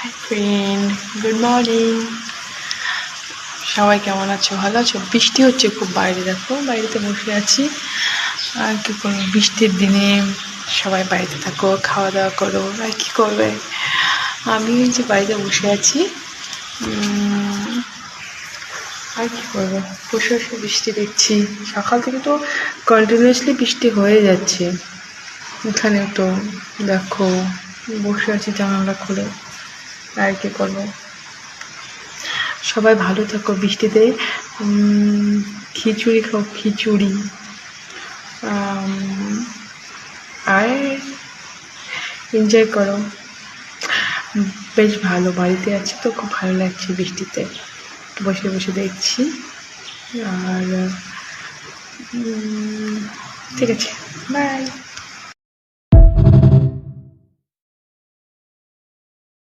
Hi friend, good morning. সবাই কেমন আছো? ভালো আছো? বৃষ্টি হচ্ছে খুব বাইরে, দেখো বাইরেতে বসে আছি। আর কি করবো, বৃষ্টির দিনে সবাই বাড়িতে থাকো, খাওয়া দাওয়া করো, আর কি করবে। আমি যে বাড়িতে বসে আছি, আর কি করবো, বসে বসে বৃষ্টি দেখছি। সকাল থেকে তো কন্টিনিউয়াসলি বৃষ্টি হয়ে যাচ্ছে। এখানেও তো দেখো বসে আছি জানালা খুলে, আর কি করবো। সবাই ভালো থাকো বৃষ্টিতে। খিচুড়ি খাও, খিচুড়ি। আর এনজয় করো। বেশ ভালো, বাড়িতে আছি তো খুব ভালো লাগছে বৃষ্টিতে বসে বসে দেখছি। আর ঠিক আছে, বাই।